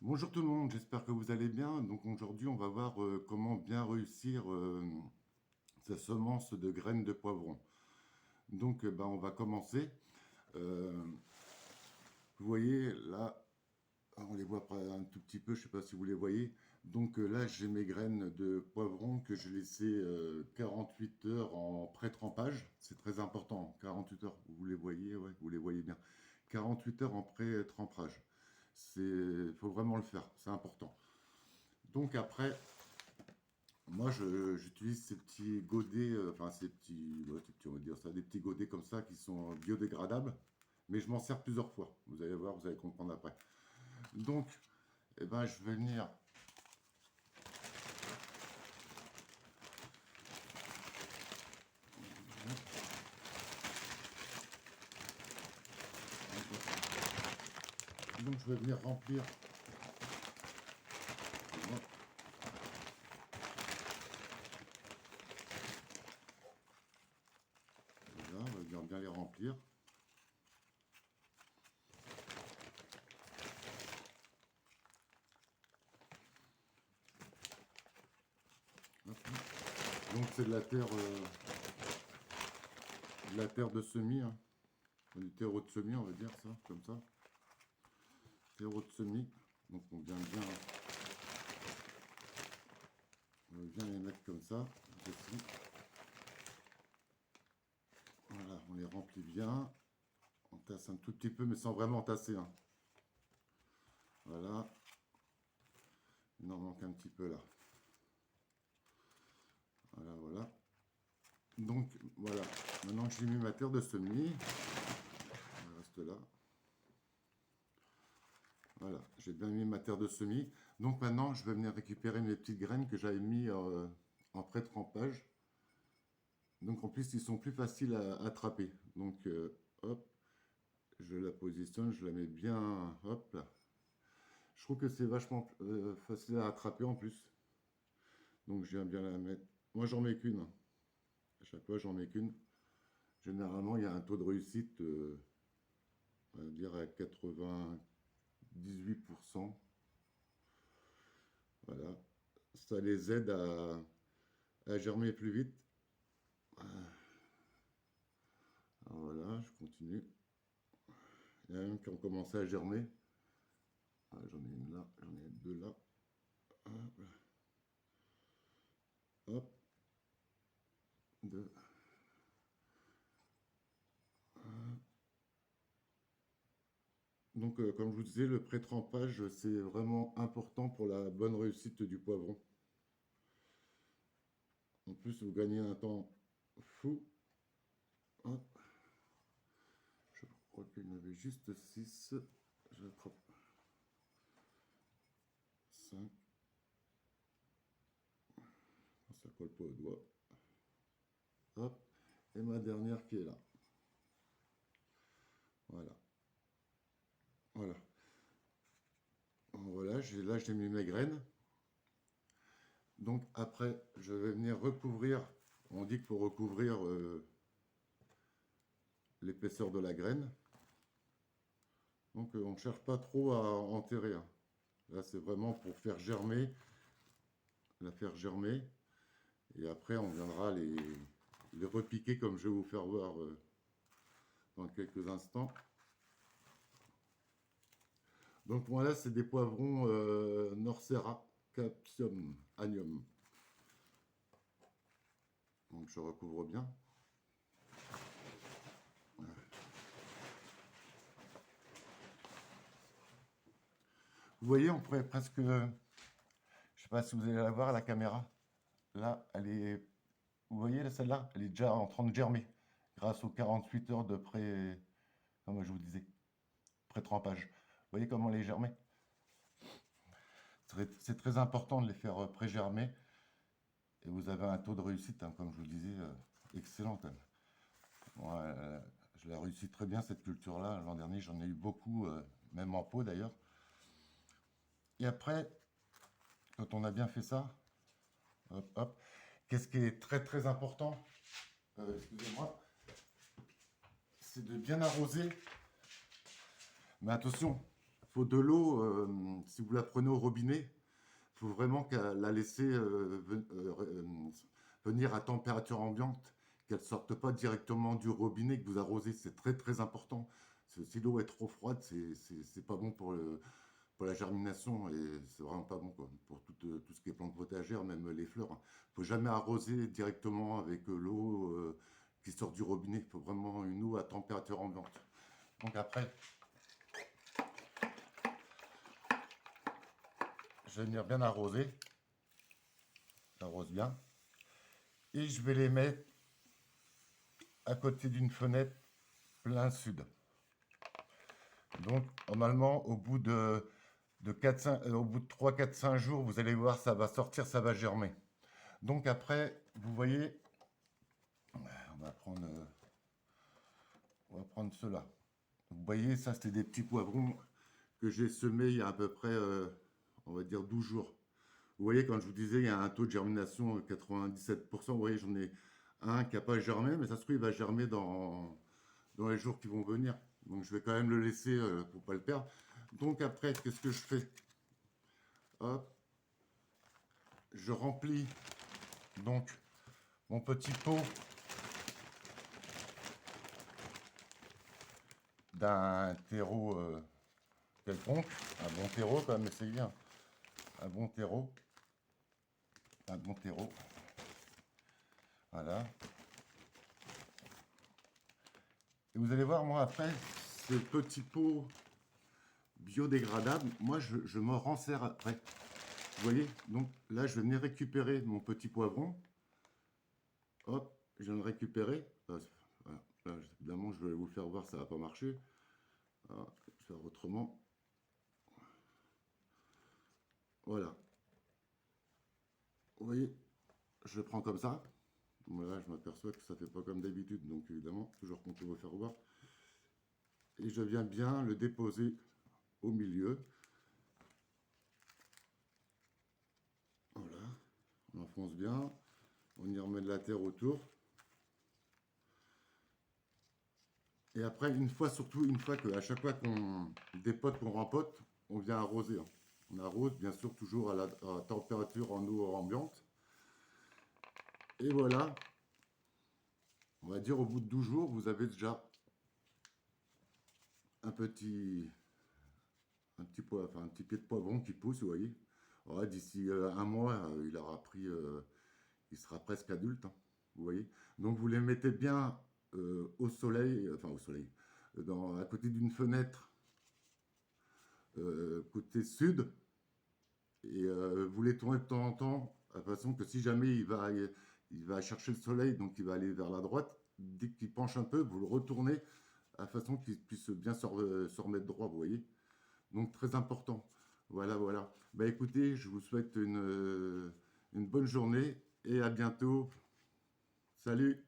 Bonjour tout le monde, j'espère que vous allez bien. Donc aujourd'hui, on va voir comment bien réussir sa semence de graines de poivron. Donc on va commencer. Euh, Vous voyez là, on les voit un tout petit peu, je ne sais pas si vous les voyez. Donc là, j'ai mes graines de poivron que j'ai laissées 48 heures en pré-trempage. C'est très important, 48 heures, vous les voyez, ouais, vous les voyez bien. 48 heures en pré-trempage. Il faut vraiment le faire, c'est important. Donc après, moi j'utilise ces petits godets, enfin ces petits, ouais, ces petits, on va dire ça, des petits godets comme ça qui sont biodégradables, mais je m'en sers plusieurs fois. Vous allez voir, vous allez comprendre après. Donc, je vais venir. Donc je vais venir remplir. Voilà, on va venir bien les remplir. Hop. Donc c'est de la terre de semis, hein. Du terreau de semis, on va dire ça, comme ça. Terreau de semis. Donc on vient les mettre comme ça, ici. Voilà, on les remplit bien. On tasse un tout petit peu, mais sans vraiment tasser, hein. Voilà. Il en manque un petit peu là. Voilà, voilà. Donc, voilà. Maintenant que j'ai mis ma terre de semis, elle reste là. Voilà, j'ai bien mis ma terre de semis. Donc maintenant, je vais venir récupérer mes petites graines que j'avais mis en pré-trempage. Donc en plus, ils sont plus faciles à attraper. Donc, hop, je la positionne, je la mets bien, hop là. Je trouve que c'est vachement facile à attraper en plus. Donc je viens bien la mettre. Moi, j'en mets qu'une, hein. À chaque fois, j'en mets qu'une. Généralement, il y a un taux de réussite, on va dire à 98%. Voilà. Ça les aide à germer plus vite. Alors voilà, je continue. Il y en a même qui ont commencé à germer. Ah, j'en ai une là, j'en ai deux là. Hop, hop, deux. Donc, comme je vous disais, le pré-trempage, c'est vraiment important pour la bonne réussite du poivron. En plus, vous gagnez un temps fou. Hop, je crois qu'il y en avait juste 6. J'attrape 5. Ça colle pas au doigt. Hop, et ma dernière qui est là. Voilà. Voilà. Voilà, là j'ai mis mes graines. Donc après, je vais venir recouvrir. On dit qu'il faut recouvrir l'épaisseur de la graine. Donc on ne cherche pas trop à enterrer, hein. Là, c'est vraiment pour faire germer, la faire germer. Et après, on viendra les repiquer comme je vais vous faire voir dans quelques instants. Donc voilà, c'est des poivrons Norsera Capsium Agnum. Donc je recouvre bien. Vous voyez, on pourrait presque, je ne sais pas si vous allez la voir à la caméra. Là, elle est, vous voyez celle-là, elle est déjà en train de germer grâce aux 48 heures de comme je vous disais, pré-trempage. Vous voyez comment elle est germée? C'est très important de les faire pré-germer et vous avez un taux de réussite, hein, comme je vous le disais, excellent, hein. Moi, je l'ai réussi très bien cette culture-là. L'an dernier, j'en ai eu beaucoup, même en pot d'ailleurs. Et après, quand on a bien fait ça, hop, hop, qu'est-ce qui est très très important, excusez-moi, c'est de bien arroser. Mais attention, faut de l'eau, si vous la prenez au robinet, il faut vraiment la laisser venir à température ambiante, qu'elle ne sorte pas directement du robinet que vous arrosez. C'est très très important. Si l'eau est trop froide, c'est pas bon pour la germination et c'est vraiment pas bon quoi, pour tout ce qui est plantes potagères, même les fleurs. Il ne faut jamais arroser directement avec l'eau qui sort du robinet. Il faut vraiment une eau à température ambiante. Donc après, je vais venir bien arroser. J'arrose bien. Et je vais les mettre à côté d'une fenêtre plein sud. Donc normalement au bout de 3, 4, 5 jours, vous allez voir, ça va sortir, ça va germer. Donc après, vous voyez, on va prendre, cela. Vous voyez, ça c'était des petits poivrons que j'ai semés il y a à peu près, on va dire 12 jours. Vous voyez, quand je vous disais, il y a un taux de germination de 97%, vous voyez, j'en ai un qui n'a pas germé, mais ça se trouve, il va germer dans les jours qui vont venir. Donc je vais quand même le laisser pour ne pas le perdre. Donc après, qu'est-ce que je fais? Hop, je remplis donc mon petit pot d'un terreau quelconque, un bon terreau quand même, essayez un bon terreau, voilà. Et vous allez voir, moi après, ce petit pot biodégradable, moi je me rensers après. Vous voyez, donc là je vais venir récupérer mon petit poivron. Hop, je viens de récupérer. Voilà. Là, évidemment, je vais vous le faire voir, ça va pas marcher. Voilà, je vais faire autrement. Voilà. Vous voyez, je le prends comme ça. Voilà, je m'aperçois que ça fait pas comme d'habitude, donc évidemment, toujours qu'on peut vous faire voir. Et je viens bien le déposer au milieu. Voilà, on enfonce bien. On y remet de la terre autour. Et après, surtout une fois qu'à chaque fois qu'on dépote, qu'on rempote, on vient arroser. On arrose, bien sûr, toujours à la température en eau ambiante. Et voilà, on va dire au bout de 12 jours, vous avez déjà un petit pied de poivron qui pousse, vous voyez. D'ici un mois, il sera presque adulte, hein, vous voyez. Donc vous les mettez bien au soleil, à côté d'une fenêtre, côté sud, et vous les tournez de temps en temps, de façon que si jamais il va chercher le soleil, donc il va aller vers la droite, dès qu'il penche un peu, vous le retournez, de façon qu'il puisse bien se remettre droit, vous voyez. Donc très important. Voilà, voilà. Bah écoutez, je vous souhaite une bonne journée et à bientôt. Salut!